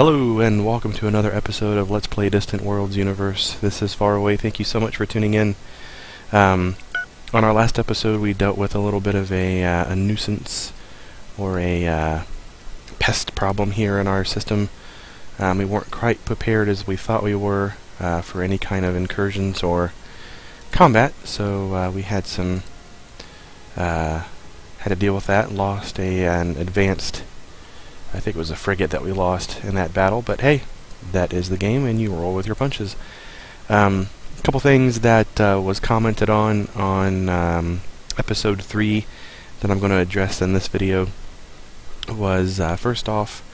Hello and welcome to another episode of Let's Play Distant Worlds Universe. This is Faraway. Thank you so much for tuning in. On our last episode we dealt with a little bit of a nuisance or a pest problem here in our system. We weren't quite prepared as we thought we were for any kind of incursions or combat, so we had to deal with that. Lost an advanced, I think it was a frigate that we lost in that battle, but hey, that is the game and you roll with your punches. A couple things that was commented on episode 3 that I'm going to address in this video was, first off,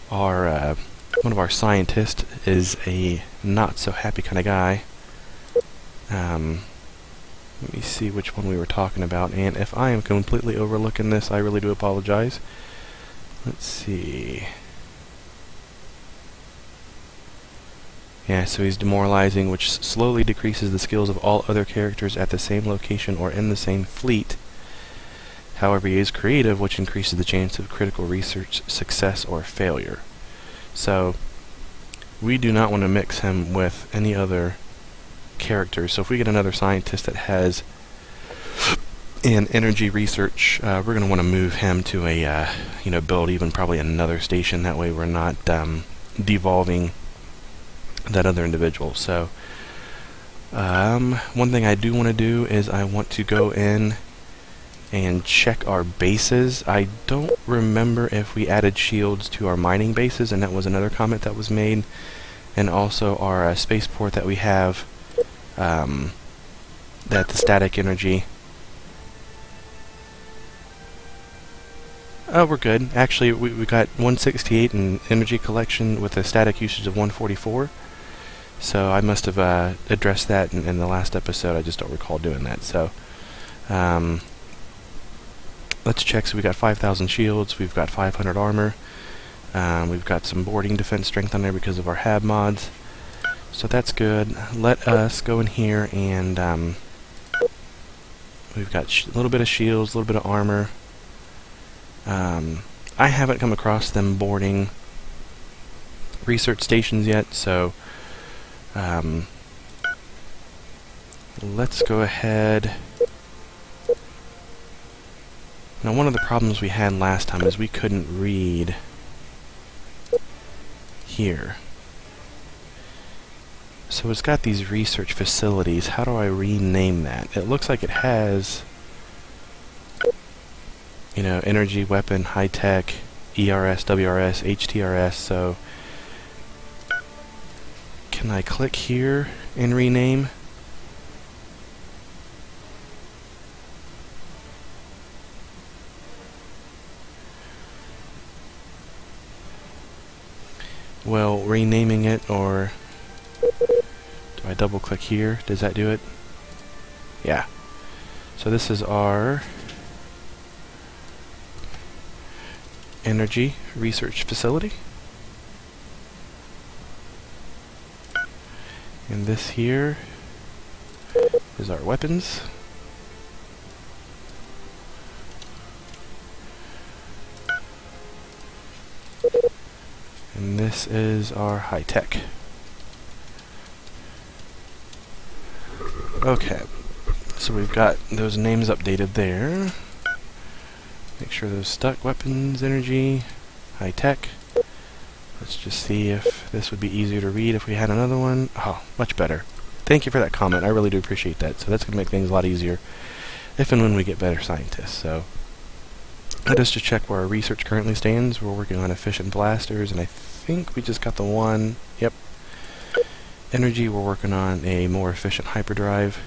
one of our scientists is a not so happy kind of guy. Let me see which one we were talking about, and if I am completely overlooking this, I really do apologize. Let's see. Yeah, so he's demoralizing, which slowly decreases the skills of all other characters at the same location or in the same fleet. However, he is creative, which increases the chance of critical research success or failure. So, we do not want to mix him with any other characters. So if we get another scientist that has an energy research, we're going to want to move him to a, build even probably another station. That way we're not devolving that other individual. So, one thing I do want to do is I want to go in and check our bases. I don't remember if we added shields to our mining bases, and that was another comment that was made. And also our spaceport that we have, that the static energy. Oh, we're good. Actually, we got 168 in energy collection with a static usage of 144. So I must have addressed that in the last episode. I just don't recall doing that. So let's check. So we got 5,000 shields. We've got 500 armor. We've got some boarding defense strength on there because of our HAB mods. So that's good. Let us go in here and we've got a little bit of shields, a little bit of armor. I haven't come across them boarding research stations yet, so let's go ahead. Now, one of the problems we had last time is we couldn't read here. So it's got these research facilities. How do I rename that? It looks like it has, energy, weapon, high-tech, ERS, WRS, HTRS, so can I click here and rename? Well, renaming it, or do I double click here? Does that do it? Yeah. So this is our energy research facility. And this here is our weapons. And this is our high tech. Okay, so we've got those names updated there. Make sure those stuck. Weapons, energy, high tech. Let's just see if this would be easier to read if we had another one. Oh, much better. Thank you for that comment. I really do appreciate that. So that's going to make things a lot easier if and when we get better scientists. So let us just check where our research currently stands. We're working on efficient blasters, and I think we just got the one. Yep. Energy, we're working on a more efficient hyperdrive.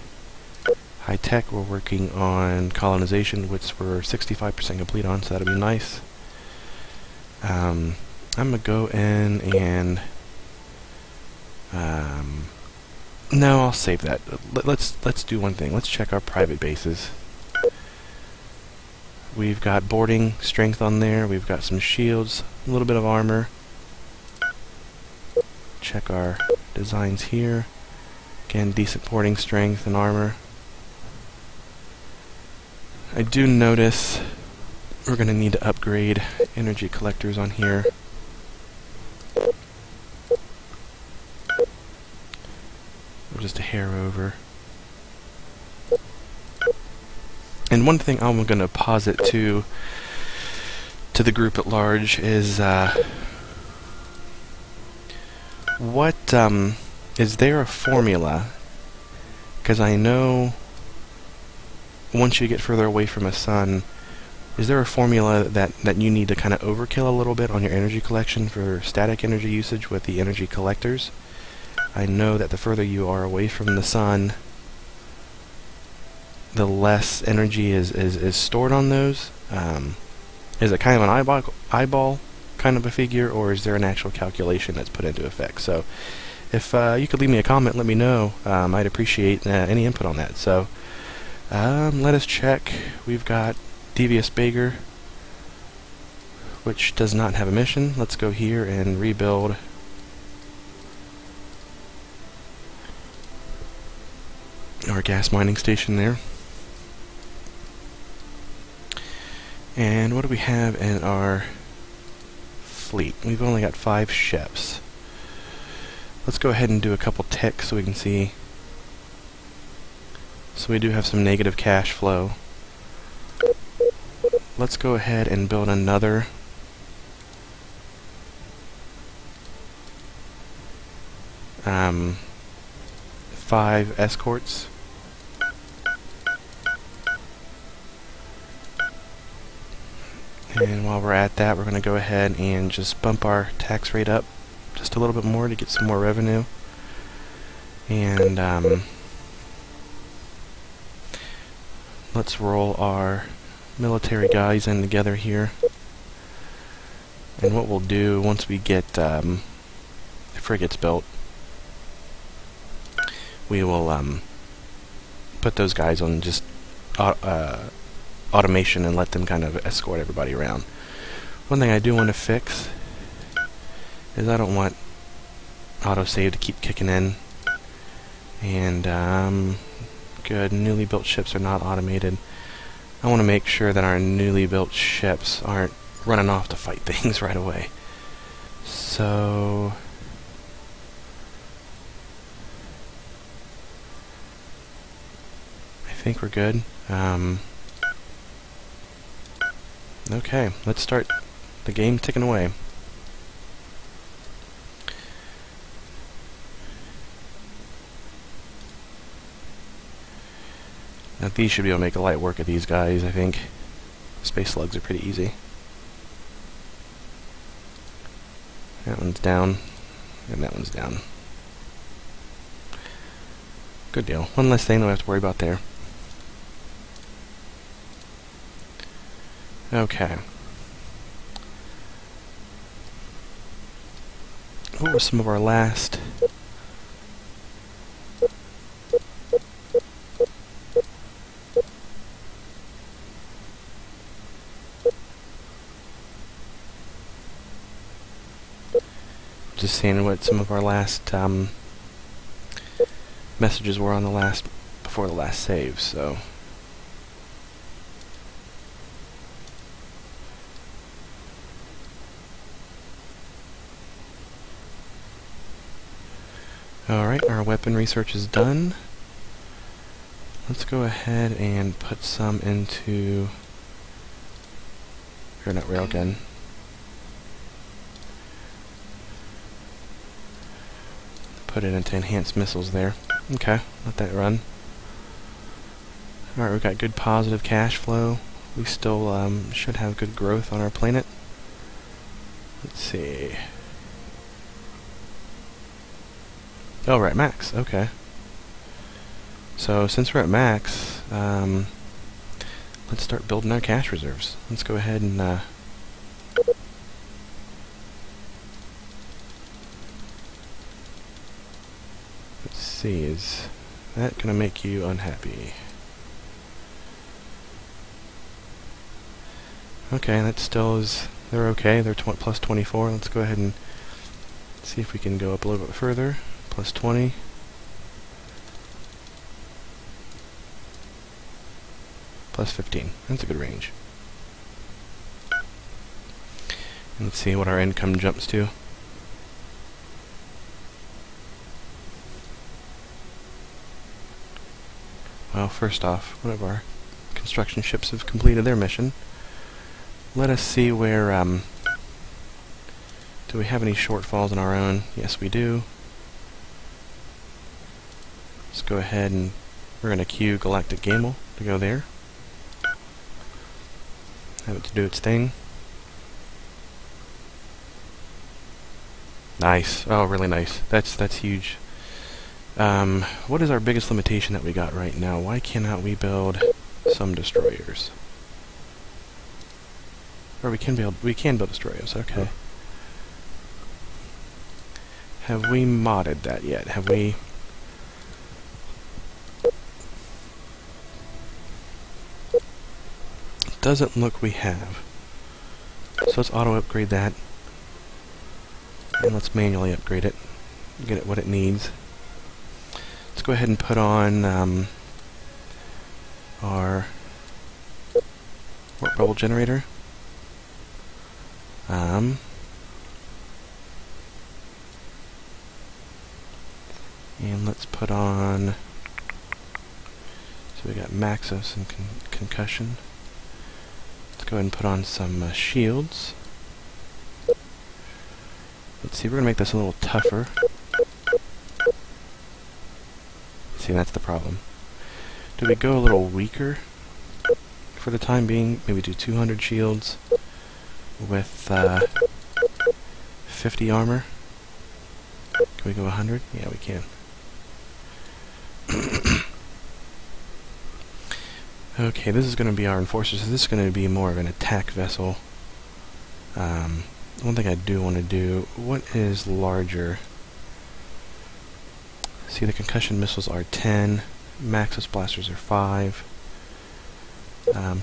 High tech, we're working on colonization, which we're 65% complete on, so that'll be nice. I'm gonna go in and no, I'll save that. Let's do one thing. Let's check our private bases. We've got boarding strength on there. We've got some shields, a little bit of armor. Check our designs here. Again, decent boarding strength and armor. I do notice we're going to need to upgrade energy collectors on here. just a hair over. And one thing I'm going to posit to the group at large is what is there a formula? Because I know once you get further away from a sun, is there a formula that you need to kind of overkill a little bit on your energy collection for static energy usage with the energy collectors? I know that the further you are away from the sun, the less energy is stored on those. Is it kind of an eyeball kind of a figure, or is there an actual calculation that's put into effect? So if you could leave me a comment, let me know. I'd appreciate any input on that. So let us check. We've got Devious Beggar, which does not have a mission. Let's go here and rebuild our gas mining station there. And what do we have in our fleet? We've only got 5 ships. Let's go ahead and do a couple ticks so we can see. So we do have some negative cash flow. Let's go ahead and build another um, 5 escorts. And while we're at that, we're going to go ahead and just bump our tax rate up just a little bit more to get some more revenue. And let's roll our military guys in together here. And what we'll do once we get frigates built, we will put those guys on just automation and let them kind of escort everybody around. One thing I do want to fix is I don't want autosave to keep kicking in. And good, newly built ships are not automated. I want to make sure that our newly built ships aren't running off to fight things right away. So I think we're good. Okay, let's start the game ticking away. Now these should be able to make a light work of these guys, I think. Space slugs are pretty easy. That one's down, and that one's down. Good deal. One less thing that we have to worry about there. Okay. What were some of our last... Just seeing what some of our last messages were on the last, before the last save, so... Alright, our weapon research is done. Let's go ahead and put some into... or not railgun. Put it into enhanced missiles there. Okay, let that run. Alright, we've got good positive cash flow. We still should have good growth on our planet. Let's see. Oh, we're at max. Okay. So since we're at max, let's start building our cash reserves. Let's go ahead and let's see, is that gonna make you unhappy? Okay, that still is, they're okay, they're plus 24. Let's go ahead and see if we can go up a little bit further. Plus 20. Plus 15. That's a good range. And let's see what our income jumps to. well, first off, one of our construction ships have completed their mission. Let us see where, do we have any shortfalls in our own? Yes, we do. Let's go ahead and we're going to queue Galactic Gamble to go there. Have it to do its thing. Nice. Oh, really nice. That's huge. What is our biggest limitation that we got right now? Why cannot we build some destroyers? Or we can build destroyers, okay. Have we modded that yet? Have we... Doesn't look we have. So let's auto upgrade that. And let's manually upgrade it. Get it what it needs. Let's go ahead and put on our warp bubble generator. And let's put on, so we got Maxos and Concussion. Let's go ahead and put on some shields. Let's see, we're going to make this a little tougher. See, that's the problem. Do we go a little weaker for the time being? Maybe do 200 shields with 50 armor. Can we go 100? Yeah, we can. Okay, this is going to be our enforcer, so this is going to be more of an attack vessel. One thing I do want to do, what is larger? See, the concussion missiles are 10, Maxos blasters are 5,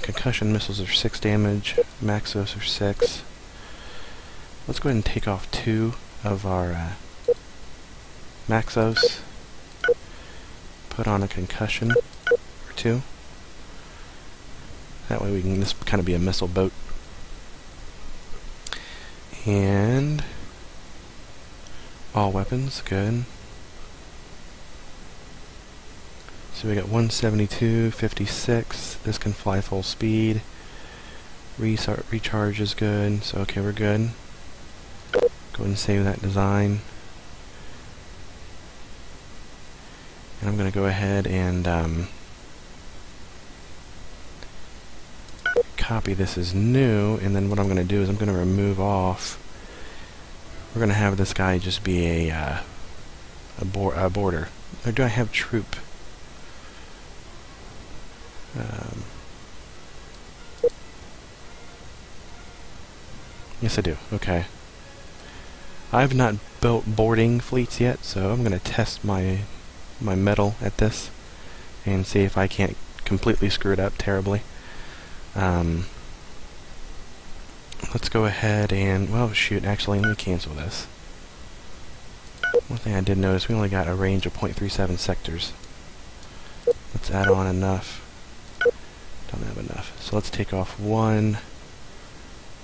concussion missiles are 6 damage, Maxos are 6. Let's go ahead and take off 2 of our Maxos, put on a concussion or 2. That way we can, this kind of be a missile boat. And all weapons, good. So we got 172, 56, this can fly full speed. Recharge is good, so okay, we're good. Go ahead and save that design. And I'm going to go ahead and copy this as new, and then what I'm going to do is I'm going to remove off. We're going to have this guy just be a border. Or do I have troop? Yes, I do. Okay. I've not built boarding fleets yet, so I'm going to test my metal at this and see if I can't completely screw it up terribly. Let's go ahead and, well, shoot, actually, let me cancel this. One thing I did notice, we only got a range of 0.37 sectors. Let's add on enough. Don't have enough. So let's take off 1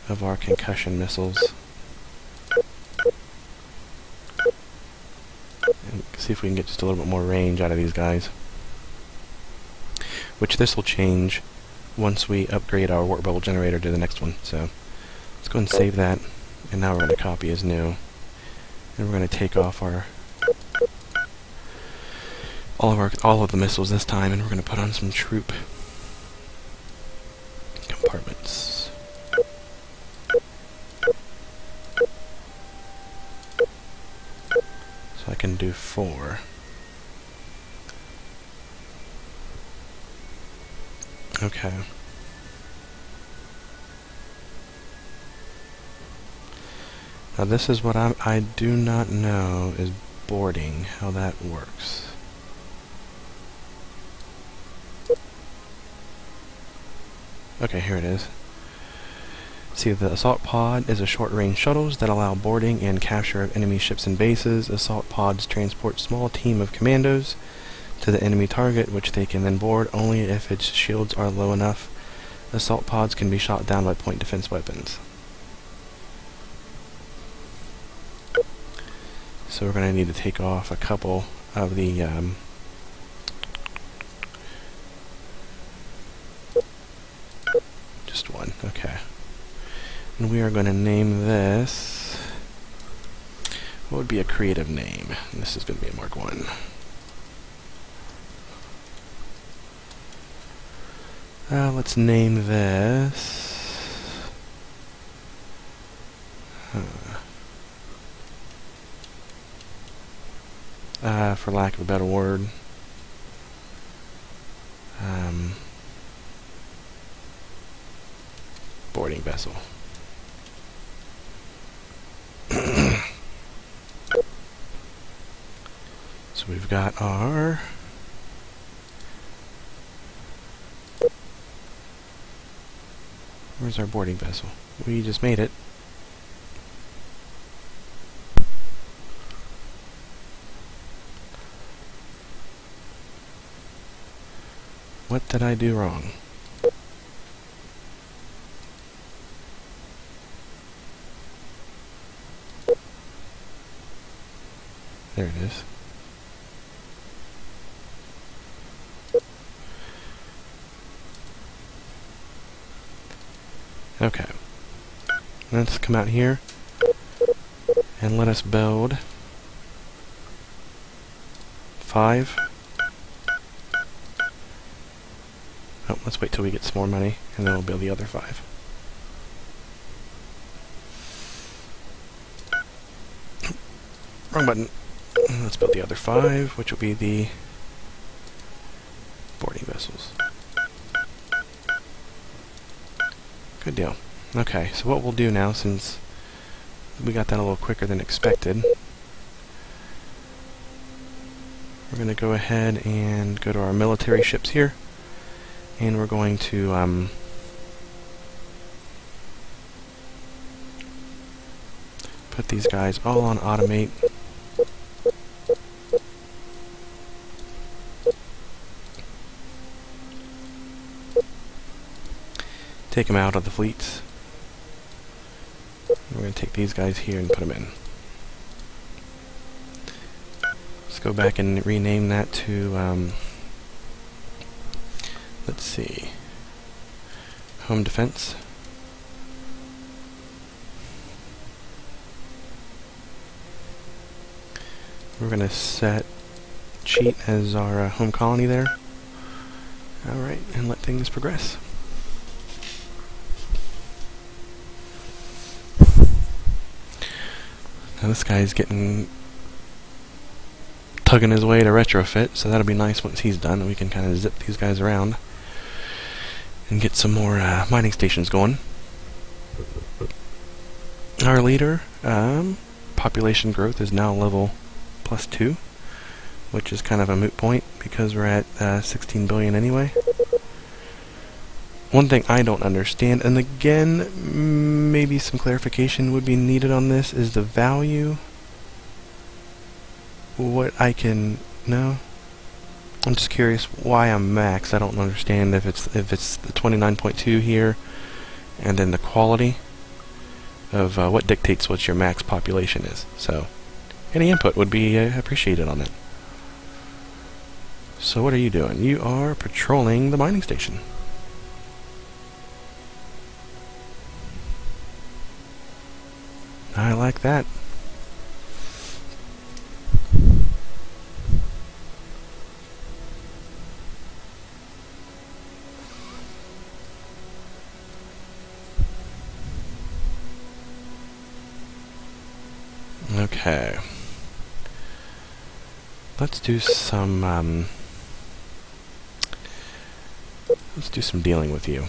of our concussion missiles. And see if we can get just a little bit more range out of these guys. Which this will change once we upgrade our warp bubble generator to the next one. So let's go and save that, and now we're going to copy as new, and we're going to take off our all of the missiles this time, and we're going to put on some troop compartments. So I can do 4. Okay. Now this is what I do not know is boarding, how that works. Okay, here it is. See, the assault pod is a short-range shuttles that allow boarding and capture of enemy ships and bases. Assault pods transport small team of commandos to the enemy target, which they can then board only if its shields are low enough. Assault pods can be shot down by point defense weapons. So we're going to need to take off a couple of the And we are going to name this... What would be a creative name? And this is going to be a Mark 1. Let's name this... for lack of a better word, boarding vessel. So we've got our where's our boarding vessel? We just made it. What did I do wrong? There it is. Okay. Let's come out here and let us build 5. Oh, let's wait till we get some more money, and then we'll build the other 5. Wrong button. Let's build the other 5, which will be the boarding vessels. Good deal. Okay, so what we'll do now, since we got that a little quicker than expected, we're going to go ahead and go to our military ships here. And we're going to put these guys all on automate. Take them out of the fleets. We're going to take these guys here and put them in. Let's go back and rename that to let's see, home defense. We're going to set cheat as our home colony there. Alright, and let things progress. Now this guy's tugging his way to retrofit, so that'll be nice once he's done, and we can kind of zip these guys around and get some more mining stations going. Our leader, population growth is now level +2, which is kind of a moot point because we're at 16 billion anyway. One thing I don't understand, and again, maybe some clarification would be needed on this, is the value. What I can... No? I'm just curious why I'm max. I don't understand if it's the 29.2 here, and then the quality of what dictates what your max population is. So, any input would be appreciated on that. So what are you doing? You are patrolling the mining station. I like that. Okay. Let's do some dealing with you.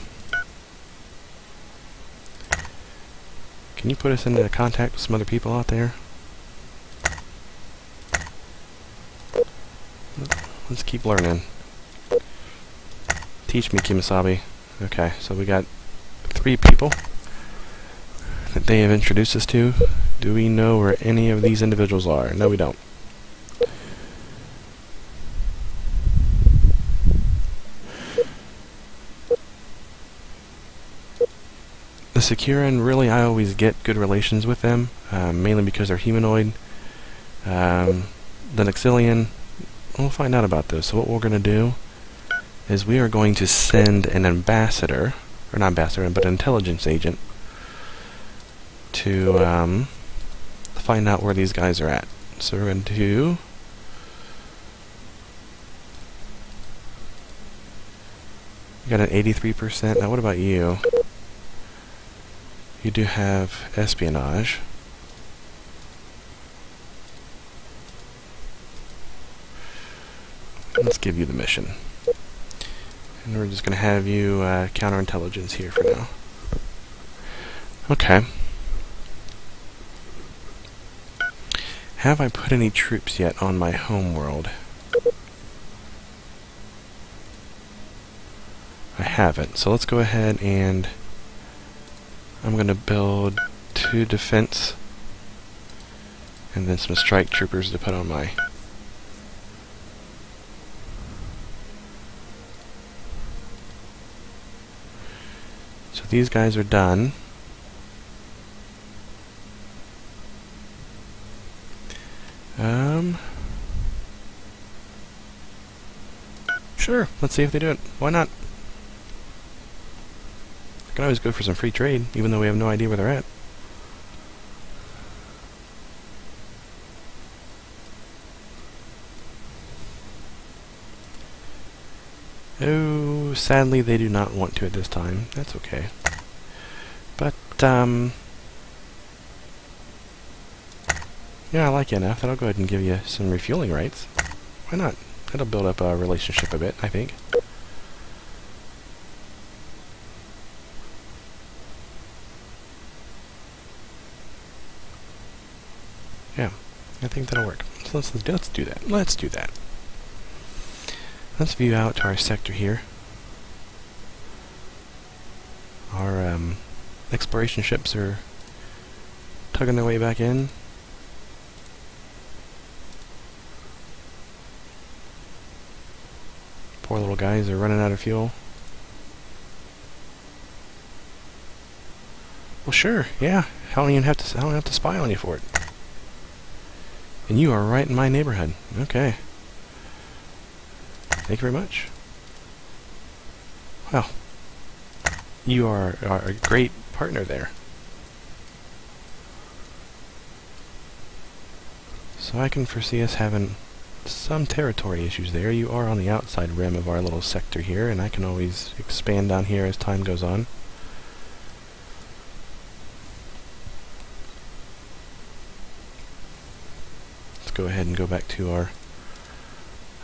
Can you put us into contact with some other people out there? Let's keep learning. Teach me, Kemosabe. Okay, so we got 3 people that they have introduced us to. Do we know where any of these individuals are? No, we don't. The Securan, really, I always get good relations with them, mainly because they're humanoid. The Nexilian, we'll find out about those. So what we're going to do is we are going to send an ambassador, or not ambassador, but an intelligence agent, to find out where these guys are at. So we're going to got an 83%. Now what about you? You do have espionage. Let's give you the mission. And we're just going to have you counterintelligence here for now. Okay. Have I put any troops yet on my home world? I haven't. So let's go ahead and I'm going to build 2 defense and then some strike troopers to put on my... So these guys are done. Sure, let's see if they do it. Why not? I can always go for some free trade, even though we have no idea where they're at. Oh, sadly they do not want to at this time. That's okay. But, yeah, I like you enough that I'll go ahead and give you some refueling rights. Why not? That'll build up a relationship a bit, I think. Yeah, I think that'll work. So let's do that. Let's do that. Let's view out to our sector here. Our exploration ships are tugging their way back in. Poor little guys are running out of fuel. Well, sure, yeah. I don't even have to spy on you for it. And you are right in my neighborhood. Okay. Thank you very much. Well, you are a great partner there. So I can foresee us having some territory issues there. You are on the outside rim of our little sector here, and I can always expand down here as time goes on. Let's go ahead and go back to our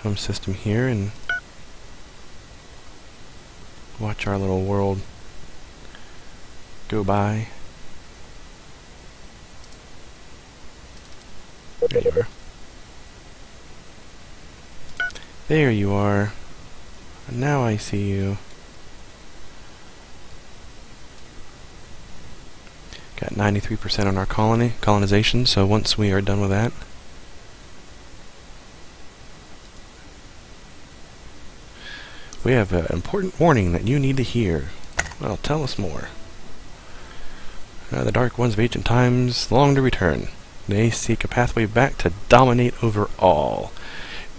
home system here and watch our little world go by. There you are. There you are. Now I see you. Got 93% on our colonization, so once we are done with that, we have an important warning that you need to hear. Well, tell us more. The Dark Ones of ancient times long to return. They seek a pathway back to dominate over all.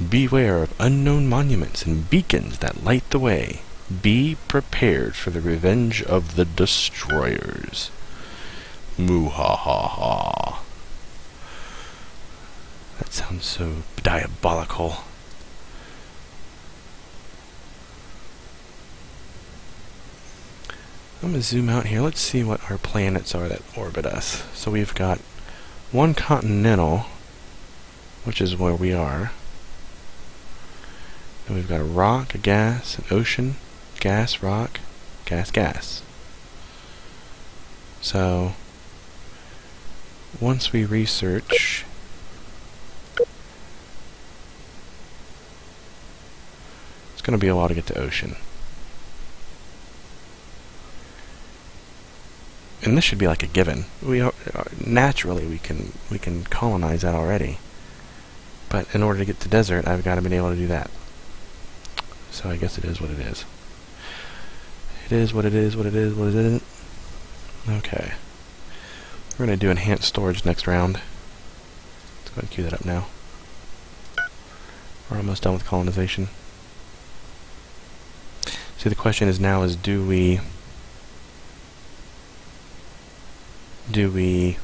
Beware of unknown monuments and beacons that light the way. Be prepared for the revenge of the destroyers. Moo-ha-ha-ha. That sounds so diabolical. I'm going to zoom out here. Let's see what our planets are that orbit us. So we've got one continental, which is where we are. And we've got a rock, a gas, an ocean, gas, rock, gas, gas. So once we research, it's going to be a while to get to ocean. And this should be like a given. Naturally we can colonize that already. But in order to get to desert, I've got to be able to do that. So I guess it is what it is. It is what it is, what it is, what it isn't. Okay. We're going to do enhanced storage next round. Let's go ahead and queue that up now. We're almost done with colonization. See, the question is now is do we Do we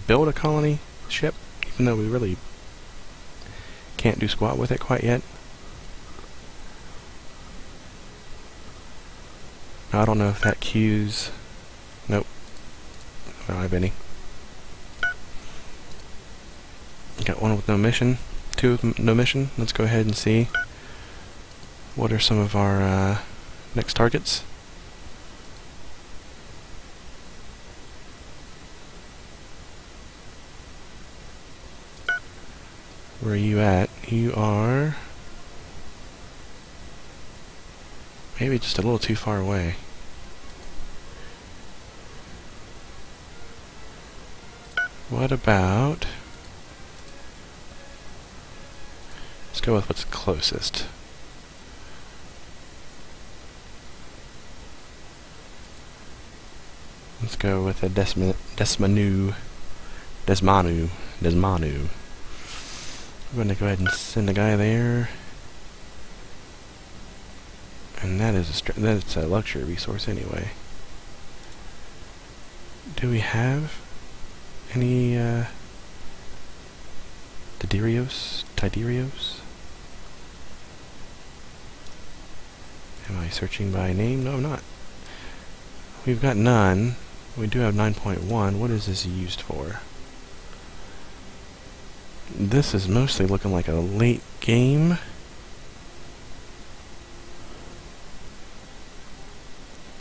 build a colony ship, even though we really can't do squat with it quite yet? I don't know if that queues. Nope. I don't have any. Got one with no mission, two with no mission. Let's go ahead and see what are some of our next targets. Where are you at? You are maybe just a little too far away. What about... let's go with what's closest. Let's go with a Desmanu. I'm going to go ahead and send a guy there. And that's a luxury resource anyway. Do we have any Tiderios? Am I searching by name? No, I'm not. We've got none. We do have 9.1. What is this used for? This is mostly looking like a late game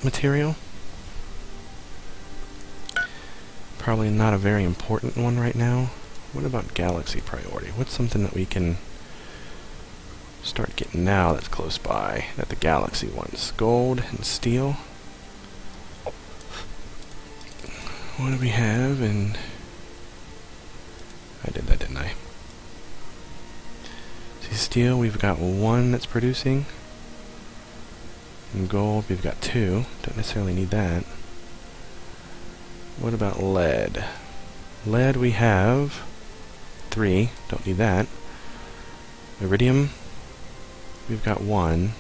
material. Probably not a very important one right now. What about galaxy priority? What's something that we can start getting now that's close by that the galaxy wants? Gold and steel. What do we have? And I did that, didn't I? See, steel, we've got one that's producing. And gold, we've got two. Don't necessarily need that. What about lead? Lead, we have 3. Don't need that. Iridium, we've got 1.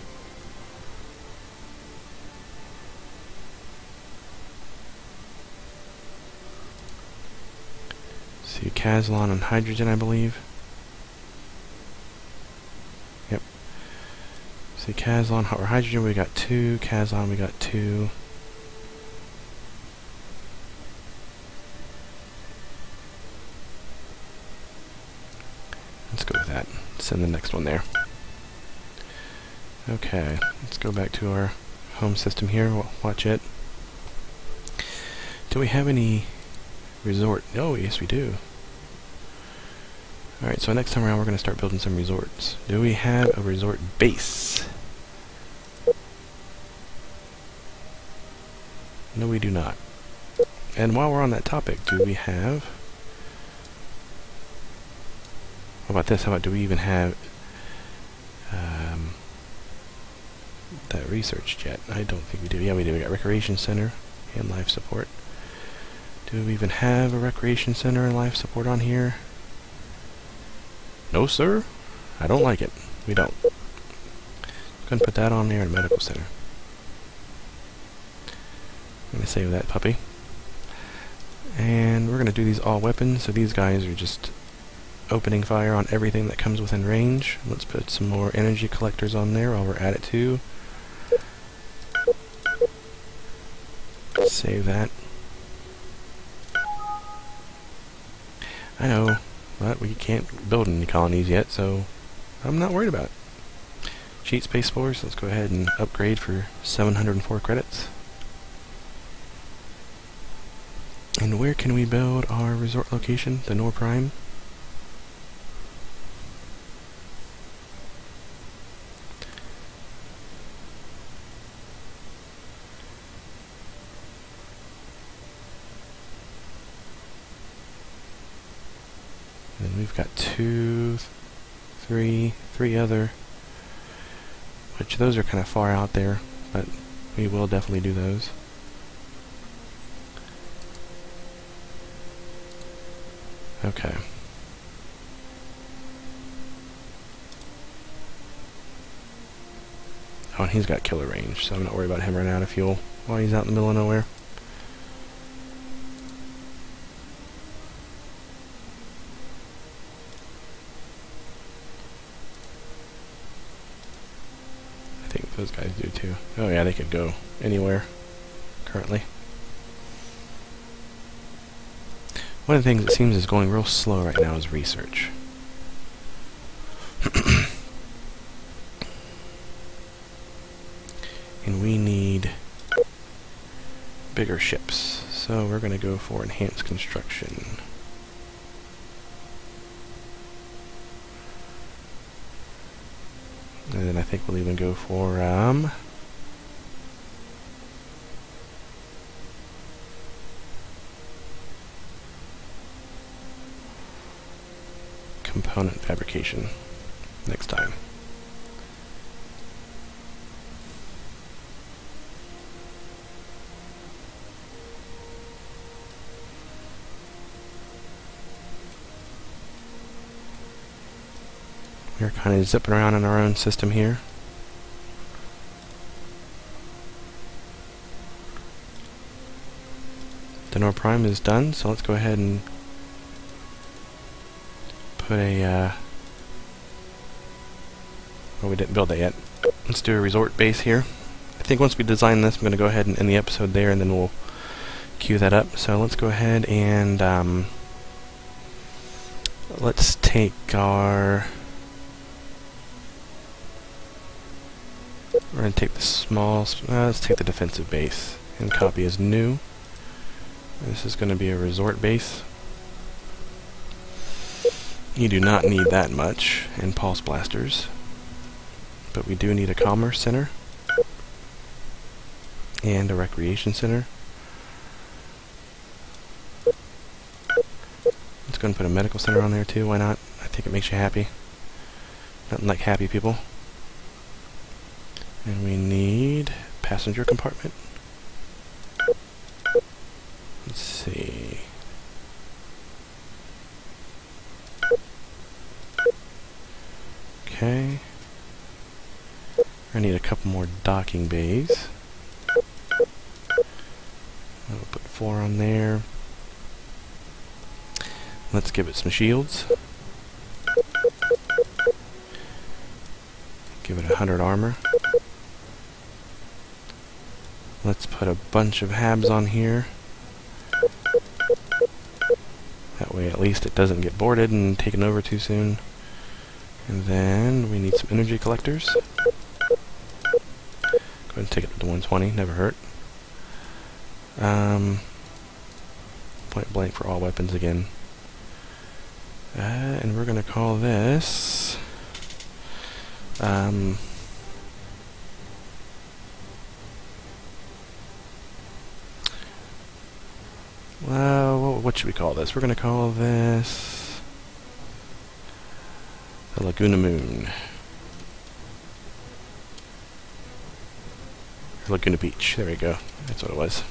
See, Caslon and hydrogen, I believe. Yep. See, Caslon or hydrogen, we got 2. Caslon, we got 2. Let's go with that. Send the next one there. Okay, let's go back to our home system here. Watch it. Do we have any resort? Oh, yes we do. Alright, so next time around we're going to start building some resorts. Do we have a resort base? No, we do not. And while we're on that topic, do we have... How about this? How about do we even have that research jet? I don't think we do. Yeah, we do. We got recreation center and life support. Do we even have a recreation center and life support on here? No, sir. I don't like it. We don't. Go ahead and put that on there in medical center. I'm going to save that puppy. And we're going to do these all weapons. So these guys are just opening fire on everything that comes within range. Let's put some more energy collectors on there while we're at it too. Save that. I know, but we can't build any colonies yet, so I'm not worried about it. Cheat Space Force, let's go ahead and upgrade for 704 credits. And where can we build our resort location? The Nor Prime? And we've got 2, 3 other, which those are kind of far out there, but we will definitely do those. Okay. Oh, and he's got killer range, so I'm not worried about him running out of fuel while he's out in the middle of nowhere. those guys do too. Oh yeah, they could go anywhere currently. One of the things that seems is going real slow right now is research. And we need bigger ships. So we're going to go for enhanced construction. And then I think we'll even go for component fabrication next time. We're kind of zipping around in our own system here. Denor Prime is done, so let's go ahead and put a, well, we didn't build that yet. Let's do a resort base here. I think once we design this, I'm going to go ahead and end the episode there, and then we'll queue that up. So let's go ahead and, let's take our... We're going to take the small, let's take the defensive base and copy as new. This is going to be a resort base. You do not need that much in pulse blasters, but we do need a commerce center and a recreation center. Let's go and put a medical center on there too, why not? I think it makes you happy. Nothing like happy people. And we need passenger compartment. Let's see. Okay. I need a couple more docking bays. I'll put 4 on there. Let's give it some shields. Give it 100 armor. Let's put a bunch of habs on here. That way at least it doesn't get boarded and taken over too soon. And then we need some energy collectors. Go ahead and take it to 120, never hurt. Point blank for all weapons again. And we're going to call this... well, what should we call this? We're going to call this the Laguna Moon. Or Laguna Beach. There we go. That's what it was.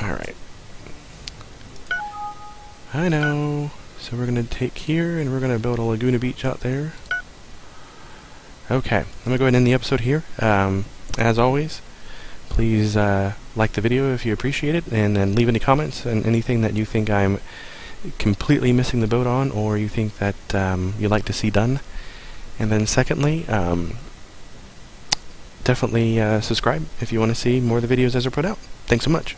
Alright. I know. So we're going to take here and we're going to build a Laguna Beach out there. Okay. I'm going to go ahead and end the episode here. As always, please like the video if you appreciate it, and then leave any comments and anything that you think I'm completely missing the boat on, or you think that you'd like to see done. And then secondly, definitely subscribe if you want to see more of the videos as they're put out. Thanks so much.